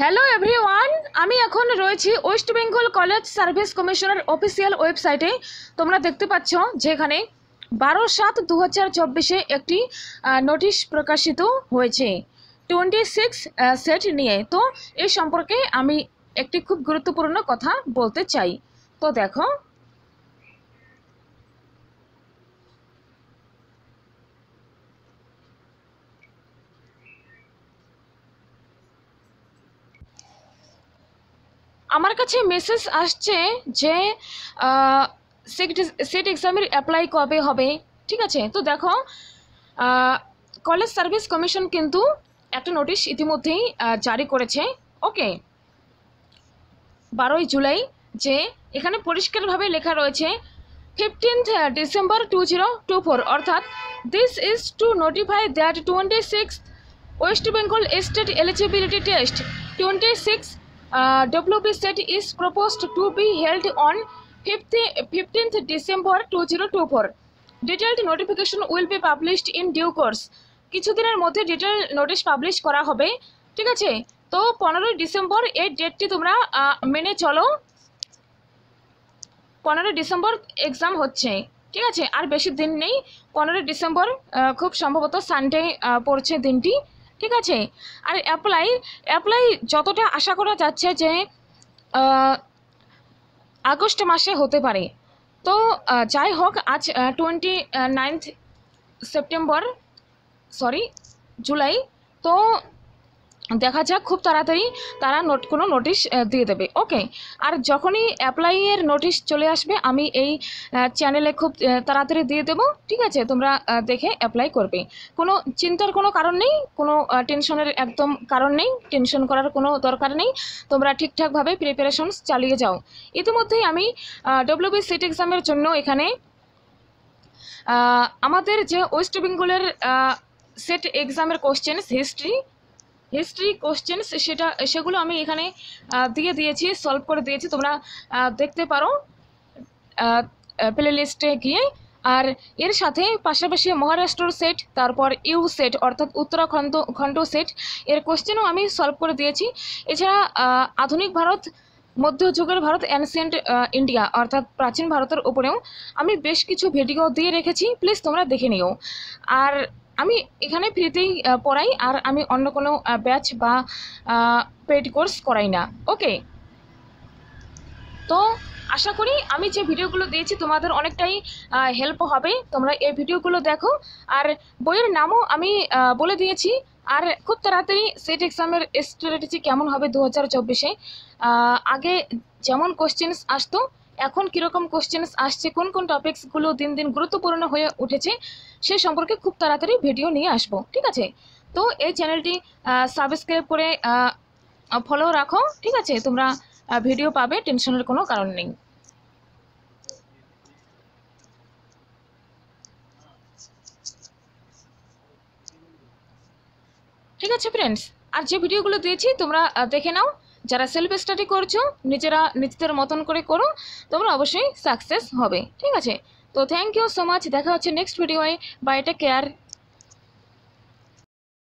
Hello everyone, আমি এখন রয়েছি ওয়েস্ট বেঙ্গল কলেজ সার্ভিস কমিশনের অফিসিয়াল ওয়েবসাইটে। তোমরা দেখতে পাচ্ছ যেখানে 12/7/2024 একটি নোটিশ প্রকাশিত হয়েছে 26 সেট নিয়ে। তো এই সম্পর্কে আমি একটি খুব গুরুত্বপূর্ণ কথা বলতে চাই। তো দেখো, আমার কাছে মেসেজ আসছে যে সেট এক্সামের অ্যাপ্লাই কবে হবে। ঠিক আছে, তো দেখো, কলেজ সার্ভিস কমিশন কিন্তু একটা নোটিশ ইতিমধ্যেই জারি করেছে। ওকে, 12 জুলাই, যে এখানে পরিষ্কারভাবে লেখা রয়েছে 15th December 2024, অর্থাৎ this is to notify that 26 West Bengal state eligibility test 26 WB set is proposed to be held on 15th December 2024. Detailed notification will be published in due course. কিছুদিনের মধ্যে ডিটেল নোটিশ পাবলিশ করা হবে। ঠিক আছে, তো 15 December এই ডেটটি তোমরা মেনে চলো। 15 ডিসেম্বর এক্সাম হচ্ছে। ঠিক আছে, আর বেশি দিন নেই। 15 ডিসেম্বর খুব সম্ভবত সানডে পড়ছে দিনটি। ঠিক আছে, আর অ্যাপ্লাই যতটা আশা করা যাচ্ছে যে আগস্ট মাসে হতে পারে। তো যাই হোক, আজ 29 সেপ্টেম্বর, জুলাই। তো দেখা যাক, খুব তাড়াতাড়ি তারা কোনো নোটিশ দিয়ে দেবে। ওকে, আর যখনই অ্যাপ্লাইয়ের নোটিশ চলে আসবে আমি এই চ্যানেলে খুব তাড়াতাড়ি দিয়ে দেবো। ঠিক আছে, তোমরা দেখে অ্যাপ্লাই করবে। কোনো চিন্তার কোনো কারণ নেই, কোনো টেনশনের একদম কারণ নেই, টেনশন করার কোনো দরকার নেই। তোমরা ঠিকঠাকভাবে প্রিপারেশনস চালিয়ে যাও। ইতিমধ্যেই আমি WB সেট এক্সামের জন্য এখানে আমাদের যে ওয়েস্ট বেঙ্গলের সেট এক্সামের কোশ্চেন্স, হিস্ট্রি কোশ্চেন্স, সেগুলো আমি এখানে দিয়ে দিয়েছি, সলভ করে দিয়েছি। তোমরা দেখতে পারো প্লে লিস্টে গিয়ে। আর এর সাথে পাশাপাশি মহারাষ্ট্র সেট, তারপর ইউ সেট অর্থাৎ উত্তরাখণ্ড সেট, এর কোশ্চেনও আমি সলভ করে দিয়েছি। এছাড়া আধুনিক ভারত, মধ্যযুগের ভারত, অ্যানসিয়েন্ট ইন্ডিয়া অর্থাৎ প্রাচীন ভারতের উপরেও আমি বেশ কিছু ভিডিও দিয়ে রেখেছি, প্লিজ তোমরা দেখে নিও। আর আমি এখানে ফ্রিতেই পড়াই, আর আমি অন্য কোনো ব্যাচ বা পেড কোর্স করাই না। ওকে, তো আশা করি আমি যে ভিডিওগুলো দিয়েছি তোমাদের অনেকটাই হেল্প হবে। তোমরা এই ভিডিওগুলো দেখো, আর বইয়ের নামও আমি বলে দিয়েছি। আর খুব তাড়াতাড়ি সেট এক্সামের স্ট্র্যাটেজি কেমন হবে 2024-এ, আগে যেমন কোশ্চেন্স আসতো, এখন কীরকম কোশ্চেন্স আসছে, কোন কোন টপিকসগুলো দিন দিন গুরুত্বপূর্ণ হয়ে উঠেছে, সে সম্পর্কে খুব তাড়াতাড়ি ভিডিও নিয়ে আসবো। ঠিক আছে, তো এই চ্যানেলটি সাবস্ক্রাইব করে ফলো রাখো। ঠিক আছে, তোমরা ভিডিও পাবে, টেনশনের কোনো কারণ নেই। ঠিক আছে ফ্রেন্ডস, আর যে ভিডিওগুলো দিয়েছি তোমরা দেখে নাও। যারা সেলফ স্টাডি করছো, নিজেদের মতন করে করো, তোমরা অবশ্যই সাকসেস হবে। ঠিক আছে, তো থ্যাংক ইউ সো মাচ। দেখা হচ্ছে নেক্সট ভিডিওয়ে। Bye, take care.